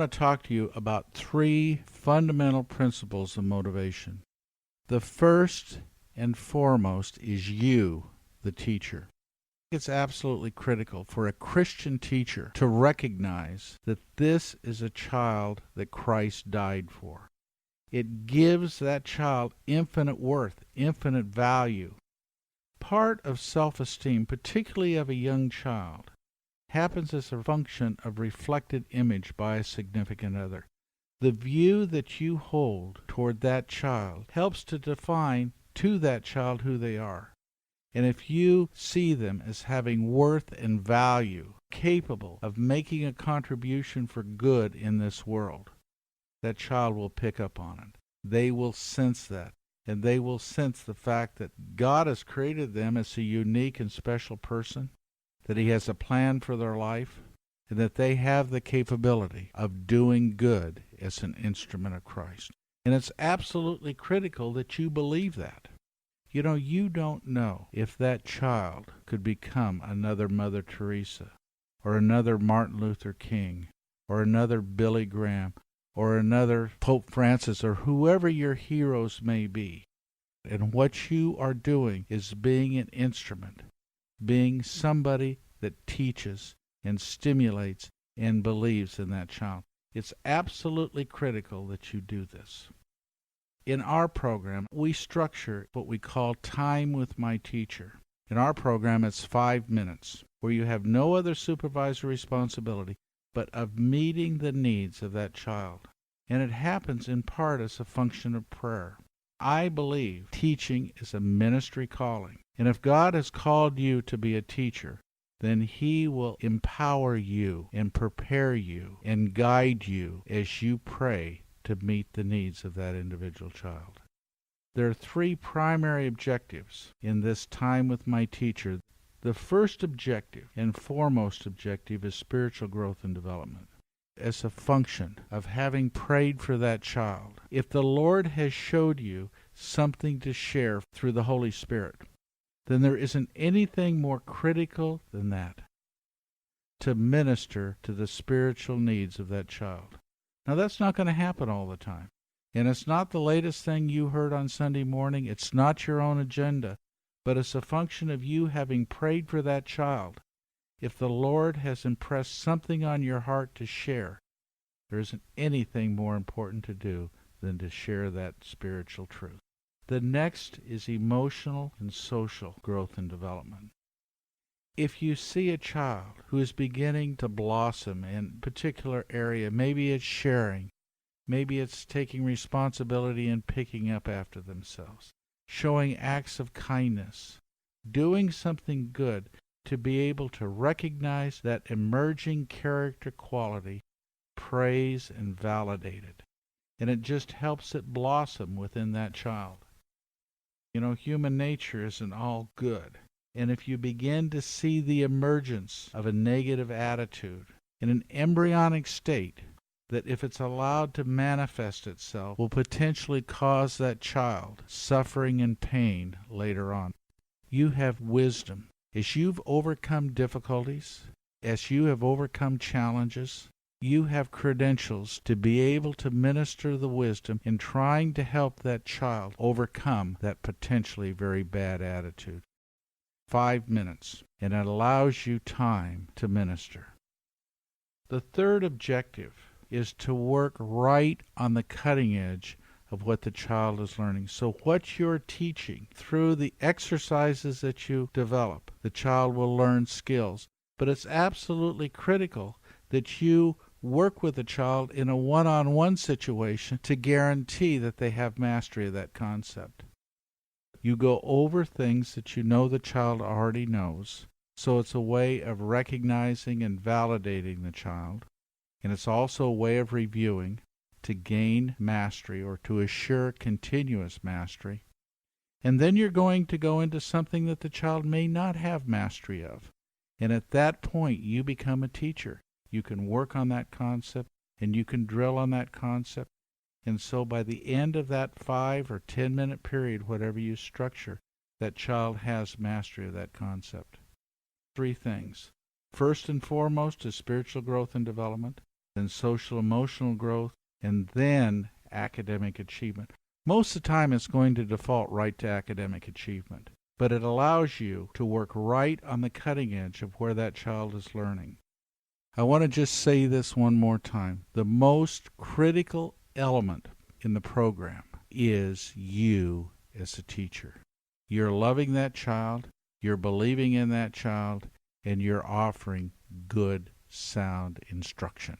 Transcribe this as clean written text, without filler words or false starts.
want to talk to you about 3 fundamental principles of motivation. The first and foremost is you, the teacher. It's absolutely critical for a Christian teacher to recognize that this is a child that Christ died for. It gives that child infinite worth, infinite value. Part of self-esteem, particularly of a young child, happens as a function of reflected image by a significant other. The view that you hold toward that child helps to define to that child who they are. And if you see them as having worth and value, capable of making a contribution for good in this world, that child will pick up on it. They will sense that. And they will sense the fact that God has created them as a unique and special person, that He has a plan for their life, and that they have the capability of doing good as an instrument of Christ. And it's absolutely critical that you believe that. You know, you don't know if that child could become another Mother Teresa, or another Martin Luther King, or another Billy Graham, or another Pope Francis, or whoever your heroes may be. And what you are doing is being an instrument, being somebody that teaches and stimulates and believes in that child. It's absolutely critical that you do this. In our program, we structure what we call time with my teacher. In our program, it's 5 minutes, where you have no other supervisory responsibility but of meeting the needs of that child. And it happens in part as a function of prayer. I believe teaching is a ministry calling. And if God has called you to be a teacher, then He will empower you and prepare you and guide you as you pray to meet the needs of that individual child. There are 3 primary objectives in this time with my teacher. The first objective and foremost objective is spiritual growth and development. As a function of having prayed for that child, if the Lord has showed you something to share through the Holy Spirit, then there isn't anything more critical than that, to minister to the spiritual needs of that child. Now, that's not going to happen all the time. And it's not the latest thing you heard on Sunday morning. It's not your own agenda. But it's a function of you having prayed for that child. If the Lord has impressed something on your heart to share, there isn't anything more important to do than to share that spiritual truth. The next is emotional and social growth and development. If you see a child who is beginning to blossom in a particular area, maybe it's sharing, maybe it's taking responsibility and picking up after themselves, showing acts of kindness, doing something good, to be able to recognize that emerging character quality, praise and validate it. And it just helps it blossom within that child. You know, human nature isn't all good. And if you begin to see the emergence of a negative attitude in an embryonic state, that if it's allowed to manifest itself, will potentially cause that child suffering and pain later on. You have wisdom. As you've overcome difficulties, as you have overcome challenges, you have credentials to be able to minister the wisdom in trying to help that child overcome that potentially very bad attitude. 5 minutes, and it allows you time to minister. The third objective is to work right on the cutting edge of what the child is learning. So what you're teaching through the exercises that you develop, the child will learn skills. But it's absolutely critical that you work with the child in a one-on-one situation to guarantee that they have mastery of that concept. You go over things that you know the child already knows, so it's a way of recognizing and validating the child, and it's also a way of reviewing to gain mastery or to assure continuous mastery. And then you're going to go into something that the child may not have mastery of, and at that point you become a teacher. You can work on that concept, and you can drill on that concept. And so by the end of that 5 or 10 minute period, whatever you structure, that child has mastery of that concept. 3 things. First and foremost is spiritual growth and development. then social emotional growth, and then academic achievement. Most of the time it's going to default right to academic achievement, but it allows you to work right on the cutting edge of where that child is learning. I want to just say this one more time. The most critical element in the program is you as a teacher. You're loving that child, you're believing in that child, and you're offering good, sound instruction.